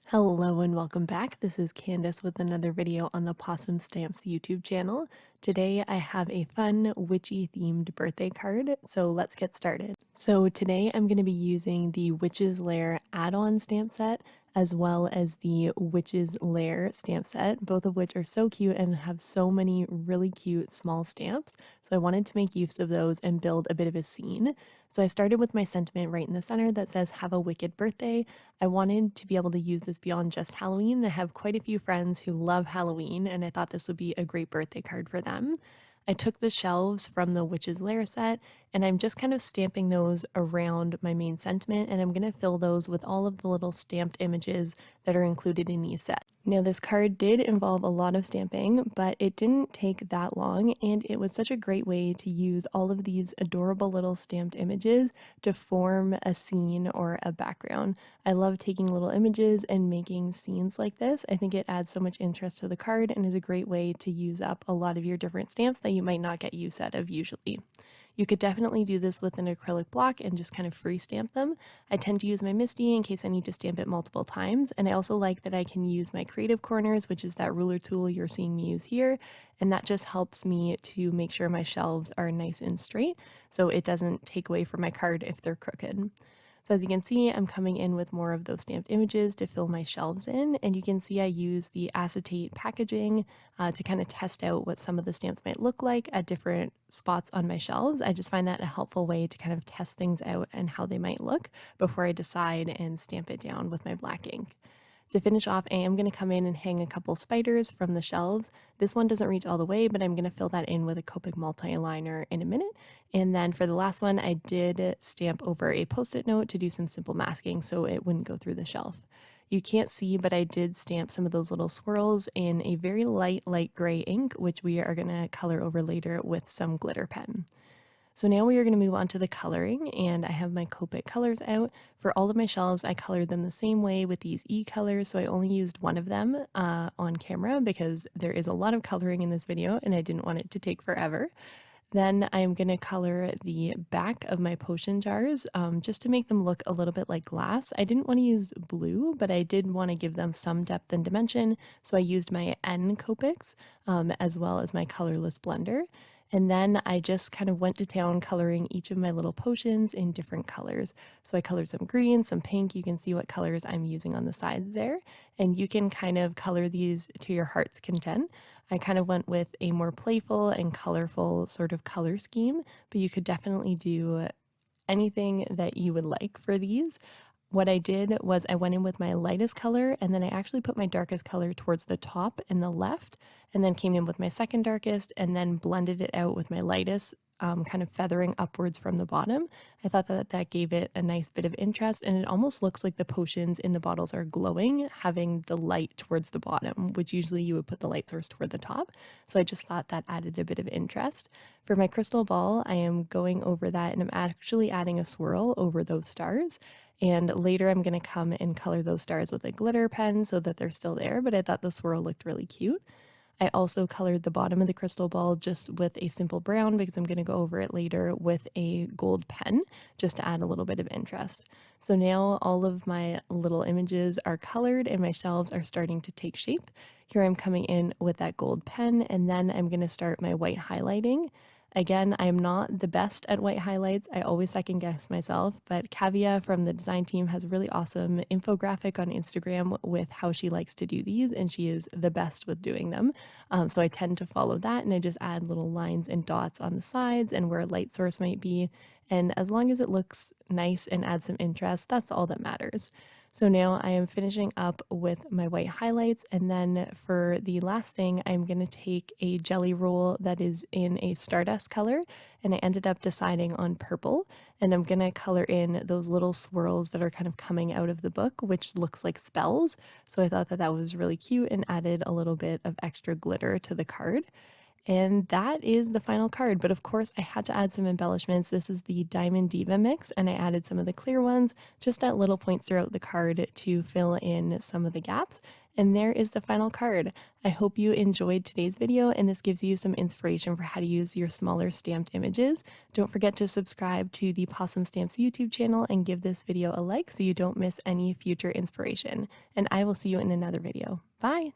Hello and welcome back. This is Candace with another video on the Possum Stamps YouTube channel. Today I have a fun witchy themed birthday card, so let's get started. So today I'm going to be using the Witch's Lair add-on stamp set as well as the Witch's Lair stamp set, both of which are so cute and have so many really cute small stamps. So I wanted to make use of those and build a bit of a scene. So I started with my sentiment right in the center that says, "Have a wicked birthday." I wanted to be able to use this beyond just Halloween. I have quite a few friends who love Halloween, and I thought this would be a great birthday card for them. I took the shelves from the Witch's Lair set, and I'm just kind of stamping those around my main sentiment, and I'm going to fill those with all of the little stamped images that are included in these sets. Now, this card did involve a lot of stamping, but it didn't take that long, and it was such a great way to use all of these adorable little stamped images to form a scene or a background. I love taking little images and making scenes like this. I think it adds so much interest to the card and is a great way to use up a lot of your different stamps that you might not get use out of usually. You could definitely do this with an acrylic block and just kind of free stamp them. I tend to use my Misty in case I need to stamp it multiple times, and I also like that I can use my creative corners, which is that ruler tool you're seeing me use here, and that just helps me to make sure my shelves are nice and straight so it doesn't take away from my card if they're crooked. So as you can see, I'm coming in with more of those stamped images to fill my shelves in, and you can see I use the acetate packaging to kind of test out what some of the stamps might look like at different spots on my shelves. I just find that a helpful way to kind of test things out and how they might look before I decide and stamp it down with my black ink. To finish off, I am going to come in and hang a couple spiders from the shelves. This one doesn't reach all the way, but I'm going to fill that in with a Copic multi-liner in a minute. And then for the last one, I did stamp over a post-it note to do some simple masking so it wouldn't go through the shelf. You can't see, but I did stamp some of those little swirls in a very light gray ink, which we are going to color over later with some glitter pen. So now we are going to move on to the coloring, and I have my Copic colors out. For all of my shelves, I colored them the same way with these E colors, so I only used one of them on camera because there is a lot of coloring in this video and I didn't want it to take forever. Then I'm going to color the back of my potion jars just to make them look a little bit like glass. I didn't want to use blue, but I did want to give them some depth and dimension, so I used my N Copics as well as my colorless blender. And then I just kind of went to town coloring each of my little potions in different colors. So I colored some green, some pink. You can see what colors I'm using on the sides there. And you can kind of color these to your heart's content. I kind of went with a more playful and colorful sort of color scheme, but you could definitely do anything that you would like for these. What I did was I went in with my lightest color, and then I actually put my darkest color towards the top and the left, and then came in with my second darkest and then blended it out with my lightest, kind of feathering upwards from the bottom. I thought that that gave it a nice bit of interest, and it almost looks like the potions in the bottles are glowing, having the light towards the bottom, which usually you would put the light source toward the top. So I just thought that added a bit of interest. For my crystal ball, I am going over that, and I'm actually adding a swirl over those stars. And later I'm going to come and color those stars with a glitter pen so that they're still there, but I thought the swirl looked really cute. I also colored the bottom of the crystal ball just with a simple brown because I'm going to go over it later with a gold pen just to add a little bit of interest. So now all of my little images are colored and my shelves are starting to take shape. Here I'm coming in with that gold pen, and then I'm going to start my white highlighting. Again, I'm not the best at white highlights. I always second guess myself, but Kavia from the design team has a really awesome infographic on Instagram with how she likes to do these, and she is the best with doing them. So I tend to follow that, and I just add little lines and dots on the sides and where a light source might be. And as long as it looks nice and adds some interest, that's all that matters. So now I am finishing up with my white highlights, and then for the last thing, I'm going to take a jelly roll that is in a Stardust color, and I ended up deciding on purple, and I'm going to color in those little swirls that are kind of coming out of the book, which looks like spells. So I thought that that was really cute and added a little bit of extra glitter to the card. And that is the final card, but of course I had to add some embellishments. This is the Diamond Diva mix, and I added some of the clear ones just at little points throughout the card to fill in some of the gaps. And there is the final card. I hope you enjoyed today's video and this gives you some inspiration for how to use your smaller stamped images. Don't forget to subscribe to the Possum Stamps YouTube channel and give this video a like so you don't miss any future inspiration. And I will see you in another video. Bye!